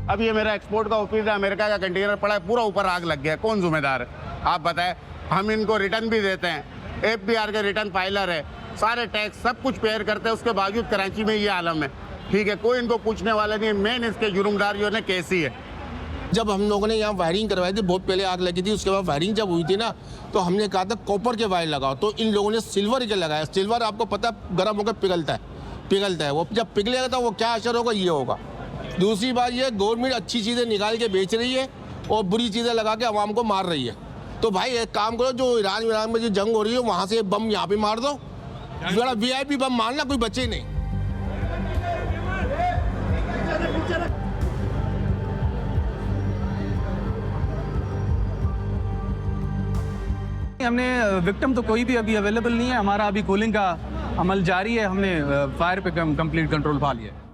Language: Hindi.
अब ये मेरा एक्सपोर्ट का ऑफिस है, अमेरिका का कंटेनर पड़ा है, पूरा ऊपर आग लग गया, कौन जिम्मेदार है आप बताएं। हम इनको रिटर्न भी देते हैं, FBR के रिटर्न फाइलर है, सारे टैक्स सब कुछ पेयर करते हैं, उसके बावजूद कराची में ये आलम है। ठीक है, कोई इनको पूछने वाला नहीं है। मेन इसके जुर्मदार जो है केसी है। जब हम लोगों ने यहाँ वायरिंग करवाई थी, बहुत पहले आग लगी थी, उसके बाद वायरिंग जब हुई थी ना, तो हमने कहा था कॉपर के वायर लगाओ, तो इन लोगों ने सिल्वर के लगाया। सिल्वर आपको पता है गर्म होकर पिघलता है, वो जब पिघलेगा तो वो क्या असर होगा, ये होगा। दूसरी बात ये, गवर्नमेंट अच्छी चीज़ें निकाल के बेच रही है और बुरी चीज़ें लगा के आवाम को मार रही है। तो भाई एक काम करो, जो ईरान में जो जंग हो रही है वहाँ से बम यहाँ पे मार दो, बड़ा VIP बम मारना, कोई बचे नहीं। हमने विक्टिम तो कोई भी अभी अवेलेबल नहीं है। हमारा अभी कूलिंग का अमल जारी है। हमने फायर पे कंप्लीट कंट्रोल पा लिया है।